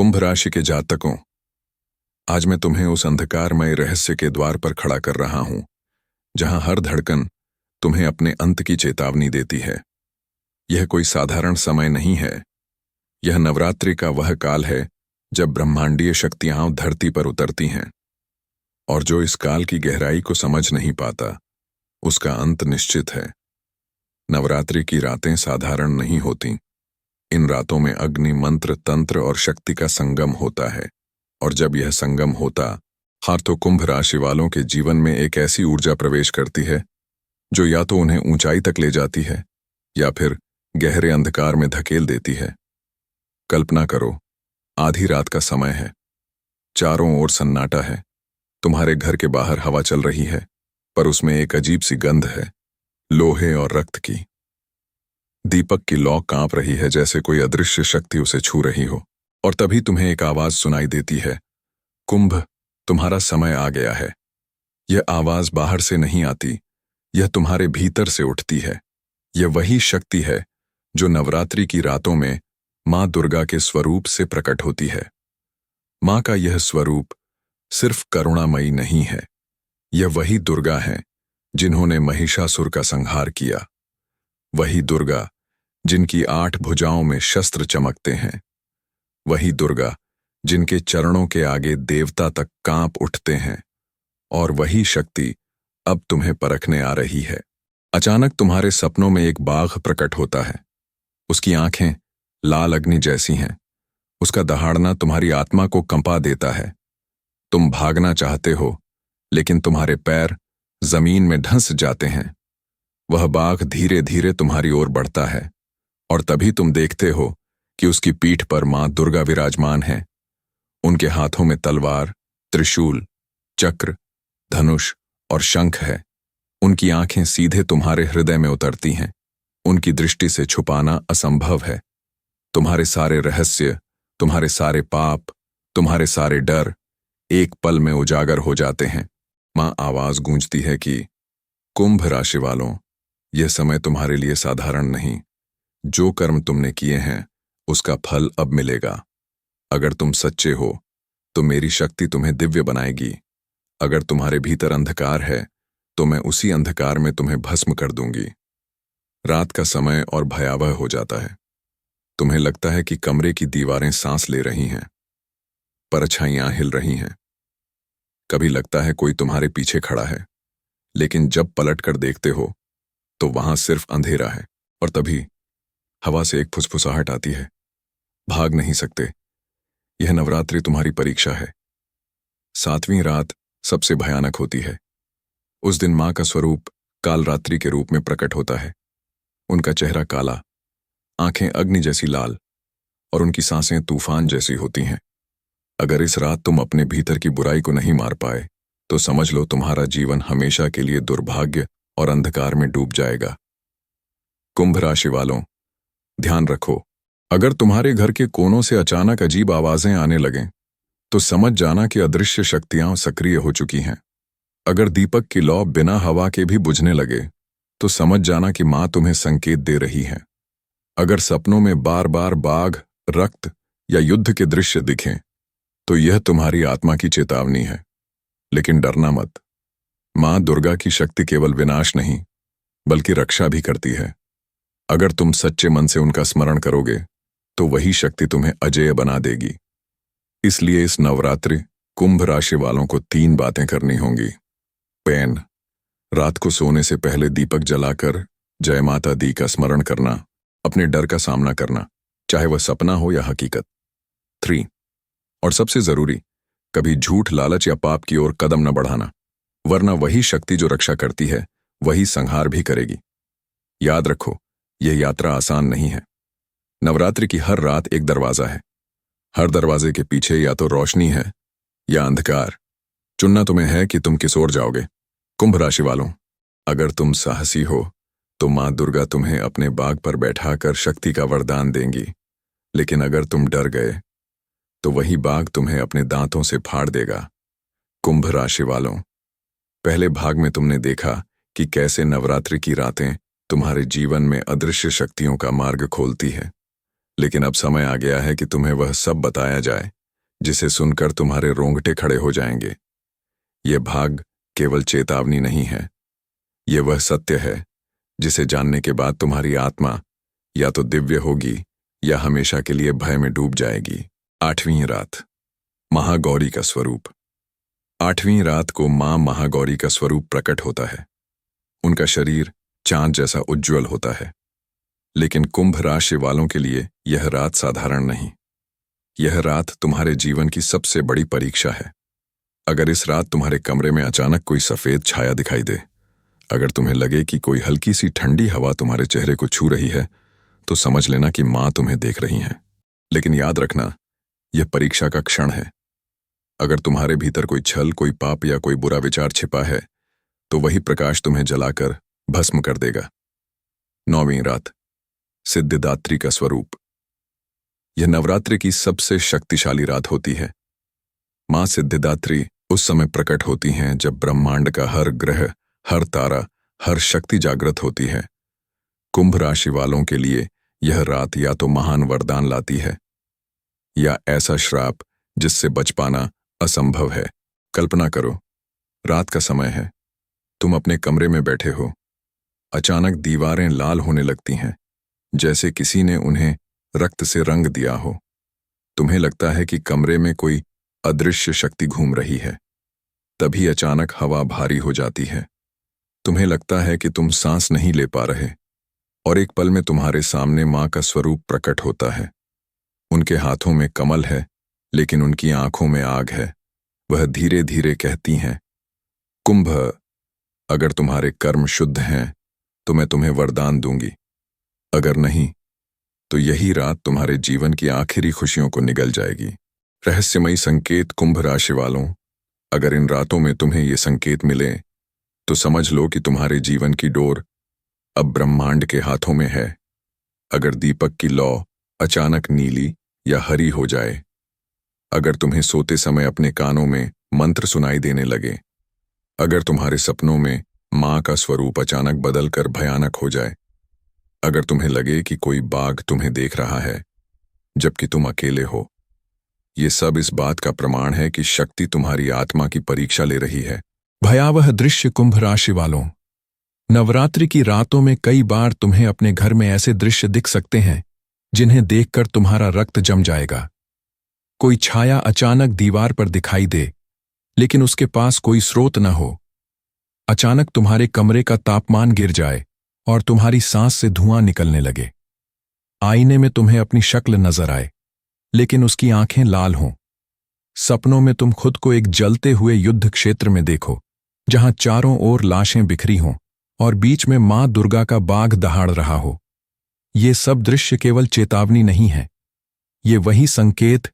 कुंभ राशि के जातकों, आज मैं तुम्हें उस अंधकारमय रहस्य के द्वार पर खड़ा कर रहा हूं जहां हर धड़कन तुम्हें अपने अंत की चेतावनी देती है। यह कोई साधारण समय नहीं है। यह नवरात्रि का वह काल है जब ब्रह्मांडीय शक्तियां धरती पर उतरती हैं, और जो इस काल की गहराई को समझ नहीं पाता उसका अंत निश्चित है। नवरात्रि की रातें साधारण नहीं होती। इन रातों में अग्नि, मंत्र, तंत्र और शक्ति का संगम होता है, और जब यह संगम होता तो कुंभ राशि वालों के जीवन में एक ऐसी ऊर्जा प्रवेश करती है जो या तो उन्हें ऊंचाई तक ले जाती है या फिर गहरे अंधकार में धकेल देती है। कल्पना करो, आधी रात का समय है, चारों ओर सन्नाटा है। तुम्हारे घर के बाहर हवा चल रही है, पर उसमें एक अजीब सी गंध है, लोहे और रक्त की। दीपक की लौ कांप रही है जैसे कोई अदृश्य शक्ति उसे छू रही हो। और तभी तुम्हें एक आवाज सुनाई देती है, कुंभ, तुम्हारा समय आ गया है। यह आवाज बाहर से नहीं आती, यह तुम्हारे भीतर से उठती है। यह वही शक्ति है जो नवरात्रि की रातों में मां दुर्गा के स्वरूप से प्रकट होती है। मां का यह स्वरूप सिर्फ करुणामयी नहीं है, यह वही दुर्गा है जिन्होंने महिषासुर का संहार किया। वही दुर्गा जिनकी 8 भुजाओं में शस्त्र चमकते हैं। वही दुर्गा जिनके चरणों के आगे देवता तक कांप उठते हैं। और वही शक्ति अब तुम्हें परखने आ रही है। अचानक तुम्हारे सपनों में एक बाघ प्रकट होता है। उसकी आंखें लाल अग्नि जैसी हैं। उसका दहाड़ना तुम्हारी आत्मा को कंपा देता है। तुम भागना चाहते हो, लेकिन तुम्हारे पैर जमीन में धंस जाते हैं। वह बाघ धीरे धीरे तुम्हारी ओर बढ़ता है, और तभी तुम देखते हो कि उसकी पीठ पर मां दुर्गा विराजमान है। उनके हाथों में तलवार, त्रिशूल, चक्र, धनुष और शंख है। उनकी आंखें सीधे तुम्हारे हृदय में उतरती हैं। उनकी दृष्टि से छुपाना असंभव है। तुम्हारे सारे रहस्य, तुम्हारे सारे पाप, तुम्हारे सारे डर एक पल में उजागर हो जाते हैं। मां आवाज गूंजती है कि कुंभ राशि वालों, यह समय तुम्हारे लिए साधारण नहीं। जो कर्म तुमने किए हैं उसका फल अब मिलेगा। अगर तुम सच्चे हो तो मेरी शक्ति तुम्हें दिव्य बनाएगी। अगर तुम्हारे भीतर अंधकार है तो मैं उसी अंधकार में तुम्हें भस्म कर दूंगी। रात का समय और भयावह हो जाता है। तुम्हें लगता है कि कमरे की दीवारें सांस ले रही हैं, परछाइयां हिल रही हैं। कभी लगता है कोई तुम्हारे पीछे खड़ा है, लेकिन जब पलट कर देखते हो तो वहां सिर्फ अंधेरा है। और तभी हवा से एक फुसफुसाहट आती है। भाग नहीं सकते। यह नवरात्रि तुम्हारी परीक्षा है। 7वीं रात सबसे भयानक होती है। उस दिन मां का स्वरूप कालरात्रि के रूप में प्रकट होता है। उनका चेहरा काला, आंखें अग्नि जैसी लाल, और उनकी सांसें तूफान जैसी होती हैं। अगर इस रात तुम अपने भीतर की बुराई को नहीं मार पाए तो समझ लो तुम्हारा जीवन हमेशा के लिए दुर्भाग्य और अंधकार में डूब जाएगा। कुंभ राशि वालों, ध्यान रखो, अगर तुम्हारे घर के कोनों से अचानक अजीब आवाजें आने लगें तो समझ जाना कि अदृश्य शक्तियां सक्रिय हो चुकी हैं। अगर दीपक की लौ बिना हवा के भी बुझने लगे तो समझ जाना कि मां तुम्हें संकेत दे रही है। अगर सपनों में बार बार बाघ, रक्त या युद्ध के दृश्य दिखें तो यह तुम्हारी आत्मा की चेतावनी है। लेकिन डरना मत। मां दुर्गा की शक्ति केवल विनाश नहीं बल्कि रक्षा भी करती है। अगर तुम सच्चे मन से उनका स्मरण करोगे तो वही शक्ति तुम्हें अजेय बना देगी। इसलिए इस नवरात्रि कुंभ राशि वालों को 3 बातें करनी होंगी। पेन, रात को सोने से पहले दीपक जलाकर जय माता दी का स्मरण करना, अपने डर का सामना करना, चाहे वह सपना हो या हकीकत। 3, और सबसे जरूरी, कभी झूठ, लालच या पाप की ओर कदम न बढ़ाना, वरना वही शक्ति जो रक्षा करती है वही संहार भी करेगी। याद रखो, यह यात्रा आसान नहीं है। नवरात्रि की हर रात एक दरवाजा है। हर दरवाजे के पीछे या तो रोशनी है या अंधकार। चुनना तुम्हें है कि तुम किस ओर जाओगे। कुंभ राशि वालों, अगर तुम साहसी हो तो मां दुर्गा तुम्हें अपने बाग पर बैठाकर शक्ति का वरदान देंगी। लेकिन अगर तुम डर गए तो वही बाघ तुम्हें अपने दांतों से फाड़ देगा। कुंभ राशि वालों, पहले भाग में तुमने देखा कि कैसे नवरात्रि की रातें तुम्हारे जीवन में अदृश्य शक्तियों का मार्ग खोलती है। लेकिन अब समय आ गया है कि तुम्हें वह सब बताया जाए जिसे सुनकर तुम्हारे रोंगटे खड़े हो जाएंगे। ये भाग केवल चेतावनी नहीं है, ये वह सत्य है जिसे जानने के बाद तुम्हारी आत्मा या तो दिव्य होगी या हमेशा के लिए भय में डूब जाएगी। 8वीं रात, महागौरी का स्वरूप। 8वीं रात को मां महागौरी का स्वरूप प्रकट होता है। उनका शरीर चांद जैसा उज्ज्वल होता है। लेकिन कुंभ राशि वालों के लिए यह रात साधारण नहीं। यह रात तुम्हारे जीवन की सबसे बड़ी परीक्षा है। अगर इस रात तुम्हारे कमरे में अचानक कोई सफेद छाया दिखाई दे, अगर तुम्हें लगे कि कोई हल्की सी ठंडी हवा तुम्हारे चेहरे को छू रही है, तो समझ लेना कि मां तुम्हें देख रही हैं। लेकिन याद रखना, यह परीक्षा का क्षण है। अगर तुम्हारे भीतर कोई छल, कोई पाप या कोई बुरा विचार छिपा है, तो वही प्रकाश तुम्हें जलाकर भस्म कर देगा। 9वीं रात, सिद्धिदात्री का स्वरूप। यह नवरात्रि की सबसे शक्तिशाली रात होती है। मां सिद्धिदात्री उस समय प्रकट होती हैं जब ब्रह्मांड का हर ग्रह, हर तारा, हर शक्ति जागृत होती है। कुंभ राशि वालों के लिए यह रात या तो महान वरदान लाती है या ऐसा श्राप जिससे बच पाना असंभव है। कल्पना करो, रात का समय है, तुम अपने कमरे में बैठे हो। अचानक दीवारें लाल होने लगती हैं, जैसे किसी ने उन्हें रक्त से रंग दिया हो। तुम्हें लगता है कि कमरे में कोई अदृश्य शक्ति घूम रही है। तभी अचानक हवा भारी हो जाती है। तुम्हें लगता है कि तुम सांस नहीं ले पा रहे, और एक पल में तुम्हारे सामने मां का स्वरूप प्रकट होता है। उनके हाथों में कमल है, लेकिन उनकी आंखों में आग है। वह धीरे धीरे कहती हैं, कुंभ, अगर तुम्हारे कर्म शुद्ध हैं तो मैं तुम्हें वरदान दूंगी। अगर नहीं, तो यही रात तुम्हारे जीवन की आखिरी खुशियों को निगल जाएगी। रहस्यमयी संकेत। कुंभ राशि वालों, अगर इन रातों में तुम्हें ये संकेत मिले, तो समझ लो कि तुम्हारे जीवन की डोर अब ब्रह्मांड के हाथों में है। अगर दीपक की लौ अचानक नीली या हरी हो जाए, अगर तुम्हें सोते समय अपने कानों में मंत्र सुनाई देने लगे, अगर तुम्हारे सपनों में मां का स्वरूप अचानक बदलकर भयानक हो जाए, अगर तुम्हें लगे कि कोई बाघ तुम्हें देख रहा है जबकि तुम अकेले हो, ये सब इस बात का प्रमाण है कि शक्ति तुम्हारी आत्मा की परीक्षा ले रही है। भयावह दृश्य। कुंभ राशि वालों, नवरात्रि की रातों में कई बार तुम्हें अपने घर में ऐसे दृश्य दिख सकते हैं जिन्हें देखकर तुम्हारा रक्त जम जाएगा। कोई छाया अचानक दीवार पर दिखाई दे, लेकिन उसके पास कोई स्रोत न हो। अचानक तुम्हारे कमरे का तापमान गिर जाए और तुम्हारी सांस से धुआं निकलने लगे। आईने में तुम्हें अपनी शक्ल नजर आए, लेकिन उसकी आंखें लाल हों। सपनों में तुम खुद को एक जलते हुए युद्ध क्षेत्र में देखो, जहां चारों ओर लाशें बिखरी हों और बीच में मां दुर्गा का बाघ दहाड़ रहा हो। ये सब दृश्य केवल चेतावनी नहीं है, ये वही संकेत